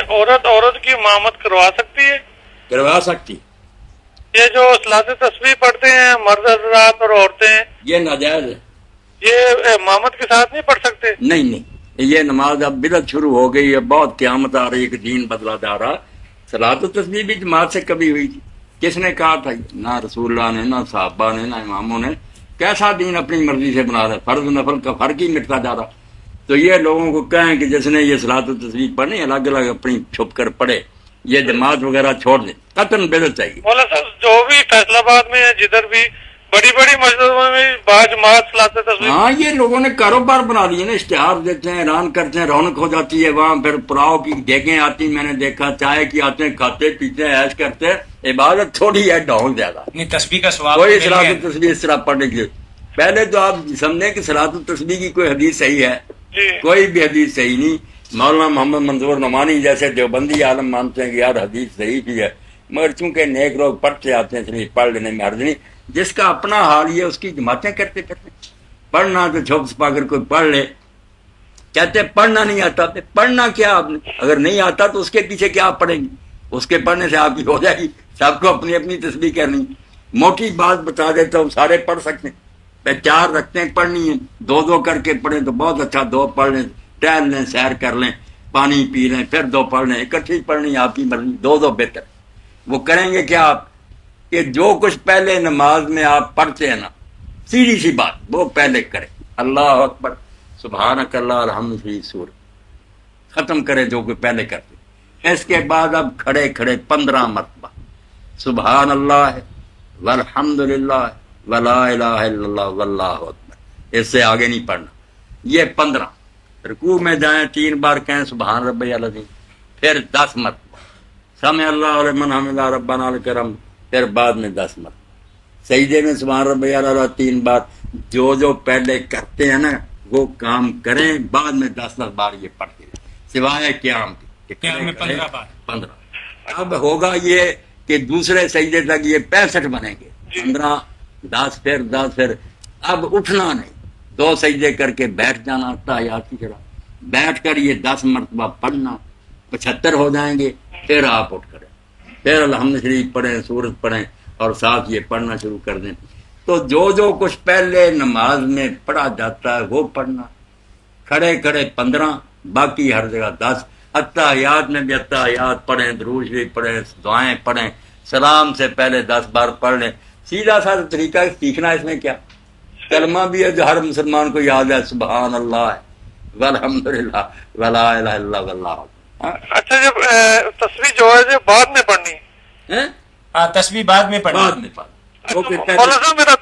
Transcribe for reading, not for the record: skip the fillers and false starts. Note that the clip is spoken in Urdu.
عورت کی امامت کروا سکتی ہے؟ کروا سکتی. یہ جو صلاۃ تسبیح پڑھتے ہیں مرد حضرات اور عورتیں، یہ ناجائز ہے. یہ امامت کے ساتھ نہیں پڑھ سکتے؟ نہیں، یہ نماز اب بدعت شروع ہو گئی ہے. بہت قیامت آ رہی ہے کہ دین بدلا جا رہا. صلاۃ التسبیح بھی جماعت سے کبھی ہوئی تھی؟ کس نے کہا تھا؟ نہ رسول اللہ نے، نہ صحابہ نے، نہ اماموں نے. کیسا دین اپنی مرضی سے بنا رہا ہے؟ فرض نفل کا فرق ہی مٹتا جا رہا. تو یہ لوگوں کو کہیں کہ جس نے یہ صلاۃ التسبیح پڑھنی الگ الگ اپنی چھپ کر پڑھے، یہ جماعت وغیرہ چھوڑ دیں. قطعاً بدعت چاہیے. مولانا صاحب جو بھی فیصل آباد میں ہے، جدھر بھی بڑی بڑی مسجدوں میں باجماعت صلاۃ تسبیح. ہاں، یہ لوگوں نے کاروبار بنا لیے نا. اشتہار دیتے ہیں، اعلان کرتے ہیں، رونق ہو جاتی ہے وہاں. پھر پلاؤ کی دیگیں آتی، میں نے دیکھا، چائے کی آتے ہیں، کھاتے پیتے ہیں، عیش کرتے ہیں. عبادت تھوڑی ہے، ڈھونگ زیادہ. تسبیح کا ثواب کوئی صلاۃ التسبیح اس طرح پڑھنے کی پہلے تو آپ سمجھیں کہ صلاۃ التسبیح کی کوئی حدیث صحیح ہے؟ جی کوئی بھی حدیث صحیح نہیں. مولانا محمد منظور نعمانی جیسے دیوبندی عالم مانتے ہیں کہ یار حدیث صحیح بھی ہے، مگر چونکہ نیک لوگ پڑھتے آتے ہیں اس لیے پڑھ لینے میں حرج نہیں. جس کا اپنا حال یہ اس کی جماعتیں کرتے پھرتے. پڑھنا تو چھوپ چھپا کر کوئی پڑھ لے. کہتے پڑھنا نہیں آتا. پڑھنا کیا آپ نے؟ اگر نہیں آتا تو اس کے پیچھے کیا آپ پڑھیں گے؟ اس کے پڑھنے سے آپ کی ہو جائے گی. سب کو اپنی اپنی تسبیح کرنی. موٹی بات بتا دیتا ہوں، سارے پڑھ سکتے ہیں. 4 رکھتے پڑھنی ہے، 2 کر کے پڑھیں تو بہت اچھا. 2 پڑھ لیں، ٹہل لیں، سیر کر لیں، پانی پی لیں، پھر 2 پڑھ لیں. اکٹھی پڑھنی آپ کی مرضی. 2 بہتر. وہ کریں گے کیا آپ کہ جو کچھ پہلے نماز میں آپ پڑھتے ہیں نا، سیدھی سی بات وہ پہلے کریں. اللہ اکبر، سبحانک اللہ الحمد فی سور ختم کریں جو کوئی پہلے کرتے. اس کے بعد اب کھڑے کھڑے 15 مرتبہ سبحان اللہ والحمد للہ ولا الہ الا اللہ واللہ اکبر. اس سے آگے نہیں پڑھنا. یہ 15. رکوع میں جائیں 3 بار کہیں سبحان ربی العظیم، پھر 10 مرتبہ سمع اللہ لمن حمدہ ربنا الکرم، پھر بعد میں 10 مرتبہ سجدے میں سبحان ربی العظیم 3 بار. جو پہلے کرتے ہیں نا وہ کام کریں، بعد میں 10 بار یہ پڑھتے ہیں، سوائے قیام کے. قیام میں 15 بار. 15. اب ہوگا یہ کہ دوسرے سجدے تک یہ 65 بنیں گے. 15 10 پھر 10 پھر. اب اٹھنا نہیں، 2 سجدے کر کے بیٹھ جانا تحیات کی طرح. بیٹھ کر یہ 10 مرتبہ پڑھنا، 75 ہو جائیں گے. پھر آپ اٹھ کریں، پھر الحمد شریف پڑھیں، سورت پڑھیں اور ساتھ یہ پڑھنا شروع کر دیں. تو جو کچھ پہلے نماز میں پڑھا جاتا ہے وہ پڑھنا. کھڑے کھڑے 15، باقی ہر جگہ 10. اتحیات میں بھی اتحیات پڑھیں، درود شریف پڑھیں، دعائیں پڑھیں، سلام سے پہلے 10 بار پڑھ لیں. سیدھا سادہ طریقہ سیکھنا. اس میں کیا کلمہ بھی ہے جو ہر مسلمان کو یاد ہے، سبحان اللہ والحمد للہ ولا الہ الا اللہ واللہ. اچھا، جب تسبیح جو ہے بعد میں پڑھنی، تسبیح بعد میں پڑھنا. بعد میں پڑھ. مولانا صاحب میرا